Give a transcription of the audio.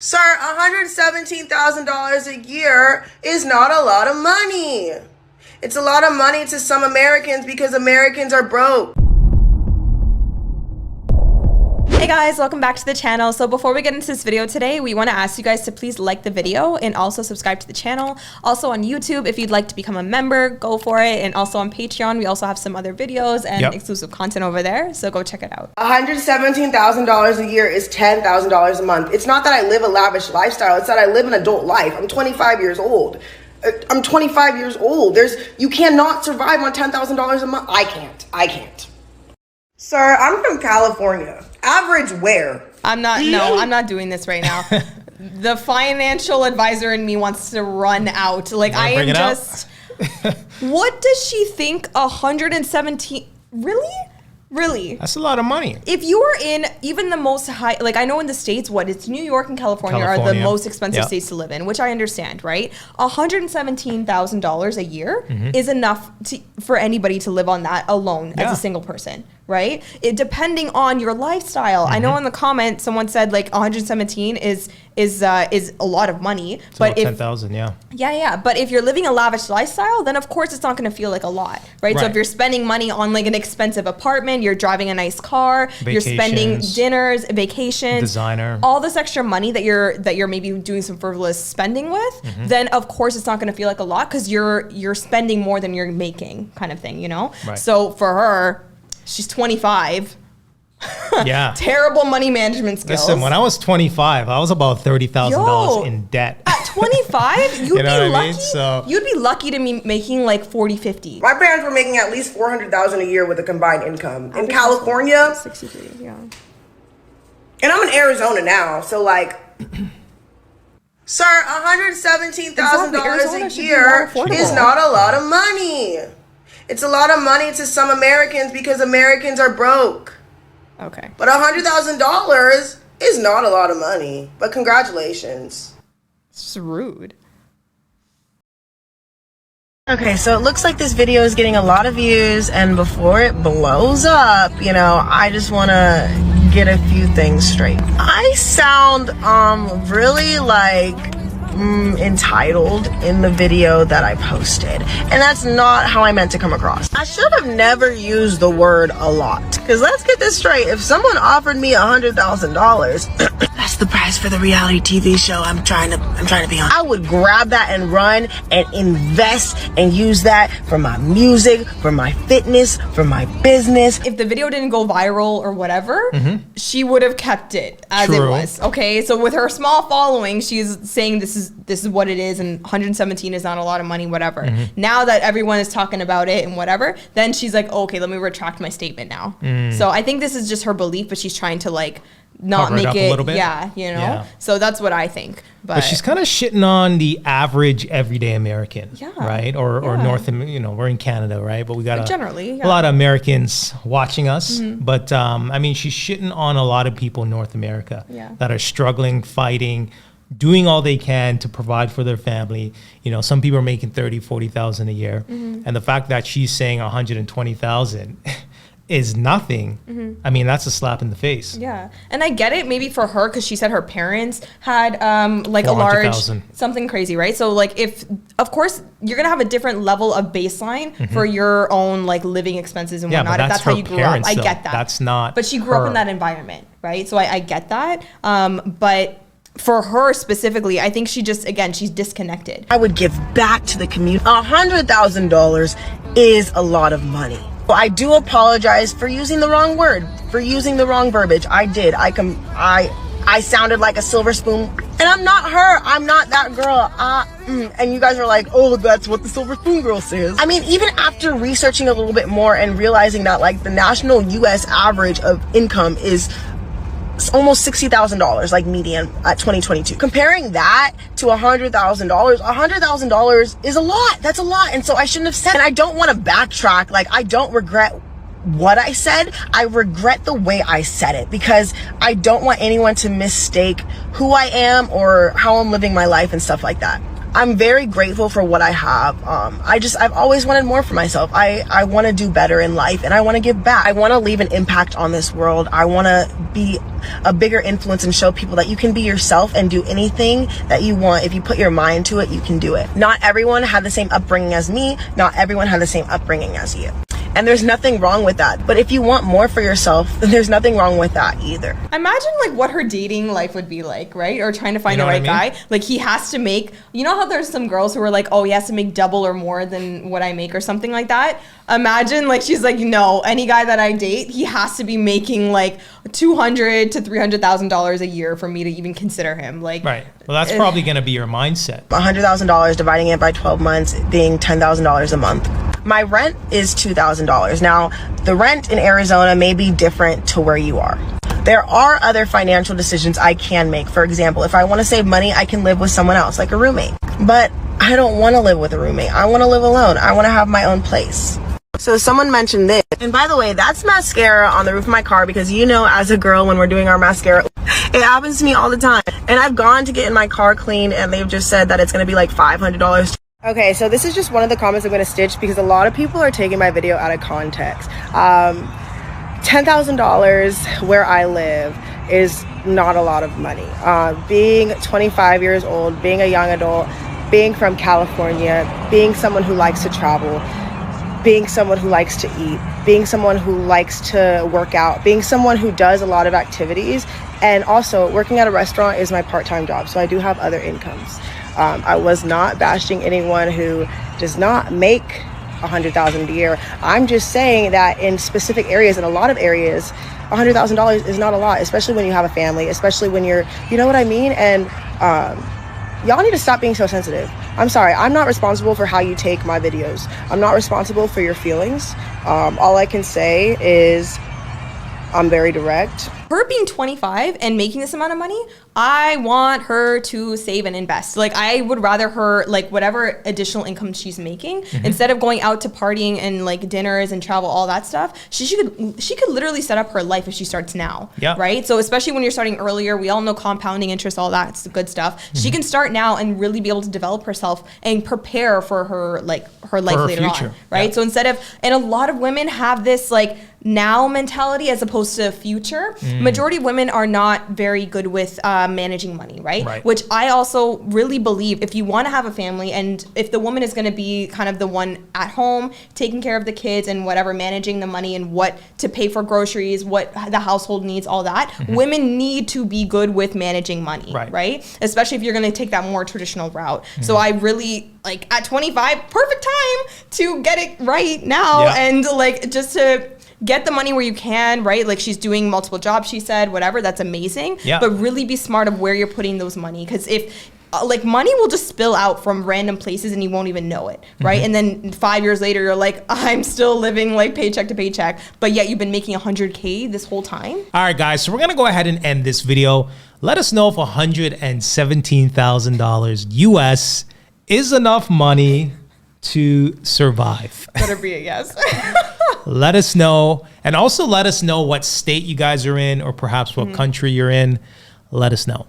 Sir, $117,000 a year is not a lot of money. It's a lot of money to some Americans because Americans are broke. Hey guys, welcome back to the channel. So before we get into this video today, we want to ask you guys to please like the video and also subscribe to the channel. Also on YouTube, if you'd like to become a member, go for it. And also on Patreon, we also have some other videos and exclusive content over there. So go check it out. $117,000 a year is $10,000 a month. It's not that I live a lavish lifestyle. It's that I live an adult life. I'm 25 years old. You cannot survive on $10,000 a month. I can't. Sir, I'm from California. Average where? I'm not doing this right now. The financial advisor in me wants to run out. Like I am just, what does she think 117, really? That's a lot of money. If you are in even the most high, like I know in the States, it's New York and California are the most expensive states to live in, which I understand, right? $117,000 a year is enough for anybody to live on that alone as a single person, right? It depending on your lifestyle. I know in the comment someone said like 117 is a lot of money, it's but if 10,000, yeah. But if you're living a lavish lifestyle, then of course it's not going to feel like a lot, right? So if you're spending money on like an expensive apartment, you're driving a nice car, you're spending dinners, vacations, designer, all this extra money that you're maybe doing some frivolous spending with, then of course it's not going to feel like a lot because you're spending more than you're making, kind of thing, you know? Right. So for her, she's 25. Yeah. Terrible money management skills. Listen, when I was 25, I was about $30,000 in debt. At 25, you'd You know be what I lucky. mean? So you'd be lucky to be making like 40, 50. My parents were making at least $400,000 a year with a combined income. In California, 63, yeah. And I'm in Arizona now, so like, sir, $117,000 a year is not a lot of money. It's a lot of money to some Americans because Americans are broke. Okay. But $100,000 is not a lot of money. But congratulations. It's just rude. Okay, so it looks like this video is getting a lot of views, and before it blows up, I just want to get a few things straight. I sound really like entitled in the video that I posted, and that's not how I meant to come across. I should have never used the word a lot, because let's get this straight. If someone offered me $100,000 that's the price for the reality TV show I'm trying to be on, I would grab that and run and invest and use that for my music, for my fitness, for my business. If the video didn't go viral or whatever, she would have kept it as it was. Okay, so with her small following, she's saying this is what it is, and 117 is not a lot of money, whatever. Now that everyone is talking about it and whatever, then she's like, okay, let me retract my statement now. So I think this is just her belief, but she's trying to like not make it, so that's what I think. But she's kind of shitting on the average everyday American, right? Or North, we're in Canada, right? But we got generally a lot of Americans watching us. But I mean, she's shitting on a lot of people in North America that are struggling, fighting, doing all they can to provide for their family. Some people are making 30, 40,000 a year. And the fact that she's saying 120,000 is nothing. I mean, that's a slap in the face. Yeah, and I get it maybe for her because she said her parents had like a large something crazy, right? So like if, of course, you're gonna have a different level of baseline for your own like living expenses and whatnot. If that's how you grew up, I get that. That's not. But she grew up in that environment, right? So I get that. But for her specifically, I think she just, again, she's disconnected. I would give back to the community. $100,000 is a lot of money. I do apologize for using the wrong word, for using the wrong verbiage. I did. I sounded like a silver spoon, and I'm not her. I'm not that girl. And you guys are like, oh, that's what the silver spoon girl says. I mean, even after researching a little bit more and realizing that like the national US average of income is almost $60,000, like median at 2022. Comparing that to $100,000 is a lot. That's a lot. And so I shouldn't have said, and I don't want to backtrack. Like, I don't regret what I said. I regret the way I said it because I don't want anyone to mistake who I am or how I'm living my life and stuff like that. I'm very grateful for what I have. I've always wanted more for myself. I want to do better in life, and I want to give back. I want to leave an impact on this world. I want to be a bigger influence and show people that you can be yourself and do anything that you want. If you put your mind to it, you can do it. Not everyone had the same upbringing as me. Not everyone had the same upbringing as you. And there's nothing wrong with that. But if you want more for yourself, then there's nothing wrong with that either. Imagine like what her dating life would be like, right? Or trying to find the right guy. Like he has to make, you know how there's some girls who are like, oh, he has to make double or more than what I make or something like that. Imagine like she's like, no, any guy that I date, he has to be making like $200,000 to $300,000 a year for me to even consider him. Like, right. Well, that's probably going to be your mindset. $100,000 dividing it by 12 months being $10,000 a month. My rent is $2,000. Now, the rent in Arizona may be different to where you are. There are other financial decisions I can make. For example, if I want to save money, I can live with someone else, like a roommate. But I don't want to live with a roommate. I want to live alone. I want to have my own place. So someone mentioned this. And by the way, that's mascara on the roof of my car, because you know, as a girl, when we're doing our mascara, it happens to me all the time. And I've gone to get in my car cleaned, and they've just said that it's going to be like $500. Okay, so this is just one of the comments I'm going to stitch because a lot of people are taking my video out of context. $10,000 where I live is not a lot of money. Being 25 years old, being a young adult, being from California, being someone who likes to travel, being someone who likes to eat, being someone who likes to work out, being someone who does a lot of activities, and also working at a restaurant is my part-time job, so I do have other incomes. I was not bashing anyone who does not make $100,000 a year. I'm just saying that in specific areas, in a lot of areas, $100,000 is not a lot, especially when you have a family, especially when you're, you know what I mean? And y'all need to stop being so sensitive. I'm sorry, I'm not responsible for how you take my videos. I'm not responsible for your feelings. All I can say is I'm very direct. Her being 25 and making this amount of money, I want her to save and invest. Like, I would rather her, like, whatever additional income she's making, instead of going out to partying and like dinners and travel, all that stuff, she could literally set up her life if she starts now. Yeah. Right. So especially when you're starting earlier, we all know compounding interest, all that's the good stuff. She can start now and really be able to develop herself and prepare for her life later on. Right. Yeah. So instead of, and a lot of women have this like now mentality as opposed to future. Majority of women are not very good with managing money, right? Which I also really believe, if you want to have a family and if the woman is going to be kind of the one at home taking care of the kids and whatever, managing the money and what to pay for groceries, what the household needs, all that, women need to be good with managing money, right? Especially if you're going to take that more traditional route. So I really, like, at 25, perfect time to get it right now and like just to get the money where you can, right? Like, she's doing multiple jobs, she said, whatever, that's amazing. Yeah. But really be smart of where you're putting those money. Because if, like, money will just spill out from random places and you won't even know it, right? And then 5 years later, you're like, I'm still living like paycheck to paycheck, but yet you've been making $100K this whole time. All right, guys, so we're gonna go ahead and end this video. Let us know if $117,000 US is enough money to survive. Better be a yes. Let us know. And also let us know what state you guys are in or perhaps what country you're in. Let us know.